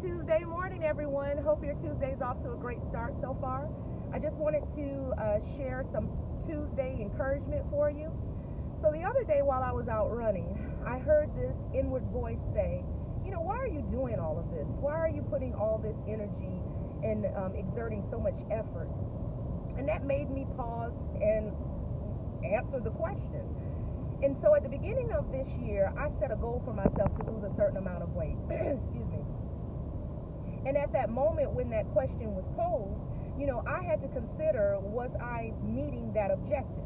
Tuesday morning, everyone. Hope your Tuesday's off to a great start so far. I just wanted to share some Tuesday encouragement for you. So the other day while I was out running, I heard this inward voice say, why are you doing all of this? Why are you putting all this energy and exerting so much effort? And that made me pause and answer the question. And so at the beginning of this year, I set a goal for myself to lose a certain amount of weight. Excuse me. And at that moment when that question was posed, I had to consider, was I meeting that objective?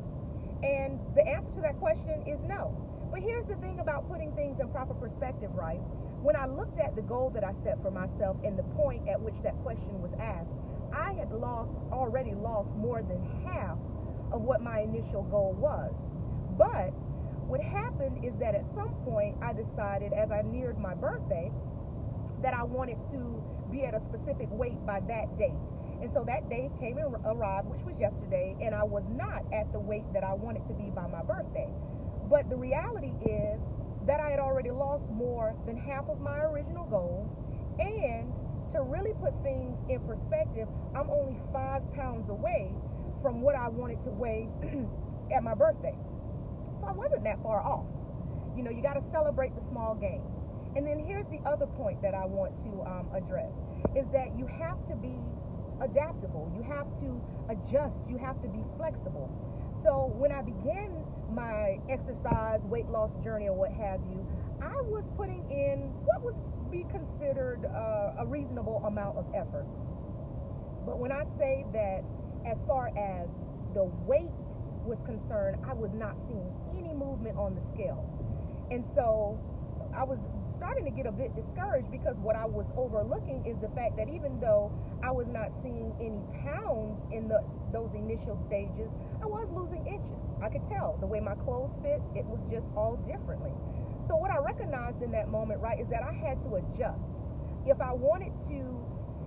And the answer to that question is no. But here's the thing about putting things in proper perspective, right? When I looked at the goal that I set for myself and the point at which that question was asked, I had already lost more than half of what my initial goal was. But what happened is that at some point I decided, as I neared my birthday, that I wanted to be at a specific weight by that date. And so that day came and arrived, which was yesterday, and I was not at the weight that I wanted to be by my birthday. But the reality is that I had already lost more than half of my original goal, and to really put things in perspective, I'm only 5 pounds away from what I wanted to weigh at my birthday. So I wasn't that far off. You got to celebrate the small gains. And then here's the other point that I want to address, is that you have to be adaptable. You have to adjust. You have to be flexible. So when I began my exercise, weight loss journey, or what have you, I was putting in what would be considered a reasonable amount of effort. But when I say that as far as the weight was concerned, I was not seeing any movement on the scale. And so I was starting to get a bit discouraged, because what I was overlooking is the fact that even though I was not seeing any pounds in those initial stages, I was losing inches. I could tell the way my clothes fit, it was just all differently. So what I recognized in that moment, right, is that I had to adjust. If I wanted to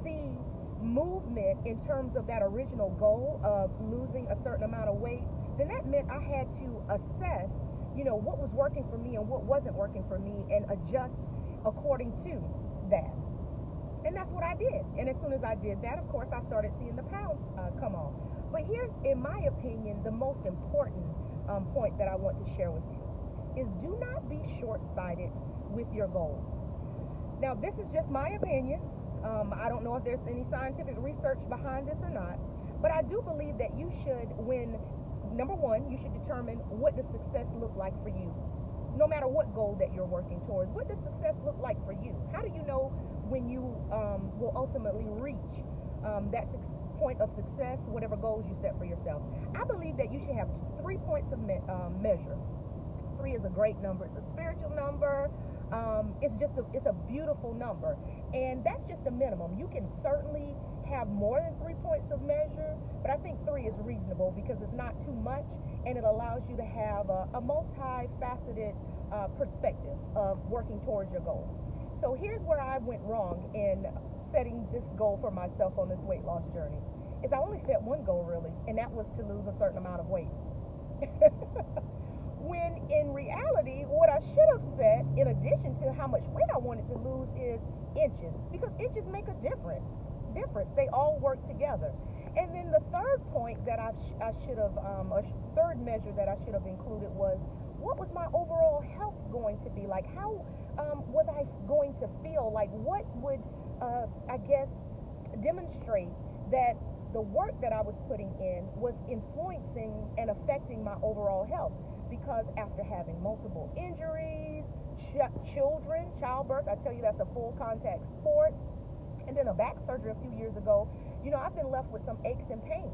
see movement in terms of that original goal of losing a certain amount of weight, then that meant I had to assess what was working for me and what wasn't working for me, and adjust according to that. And that's what I did. And as soon as I did that, of course, I started seeing the pounds come on. But here's, in my opinion, the most important point that I want to share with you is, do not be short-sighted with your goals. Now, this is just my opinion. I don't know if there's any scientific research behind this or not, but I do believe that you should, number one, you should determine what does success look like for you. No matter what goal that you're working towards, what does success look like for you? How do you know when you will ultimately reach that point of success, whatever goals you set for yourself? I believe that you should have 3 points of measure. 3 is a great number. It's a spiritual number. It's a beautiful number, and that's just a minimum. You can certainly have more than 3 points of measure, but I think 3 is reasonable, because it's not too much, and it allows you to have a multifaceted perspective of working towards your goal. So here's where I went wrong in setting this goal for myself on this weight loss journey, is I only set one goal really, and that was to lose a certain amount of weight. When in reality, what I should have set, in addition to how much weight I wanted to lose, is inches, because inches make a difference. They all work together. And then the third point that I should have, third measure that I should have included was, what was my overall health going to be like? How was I going to feel? Like, what would, demonstrate that the work that I was putting in was influencing and affecting my overall health? Because after having multiple injuries, childbirth, I tell you, that's a full contact sport, and then a back surgery a few years ago, I've been left with some aches and pains.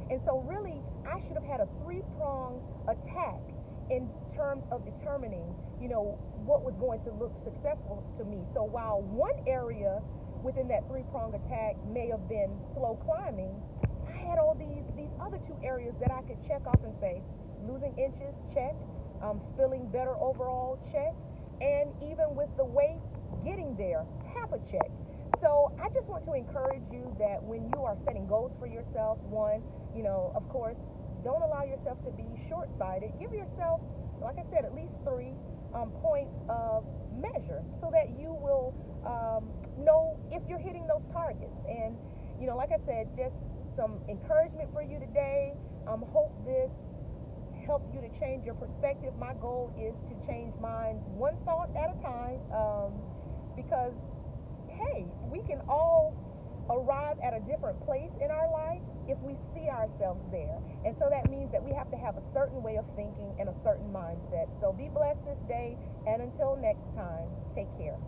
And so really, I should have had a 3-pronged attack in terms of determining, what was going to look successful to me. So while one area within that 3-pronged attack may have been slow climbing, I had all these other 2 areas that I could check off and say, losing inches, check, feeling better overall, check, and even with the weight, getting there, half a check. So I just want to encourage you that when you are setting goals for yourself, one, of course, don't allow yourself to be short-sighted. Give yourself, like I said, at least 3 points of measure, so that you will know if you're hitting those targets. And, like I said, just some encouragement for you today. Hope this help you to change your perspective. My goal is to change minds one thought at a time, because, hey, we can all arrive at a different place in our life if we see ourselves there. And so that means that we have to have a certain way of thinking and a certain mindset. So be blessed this day, and until next time, take care.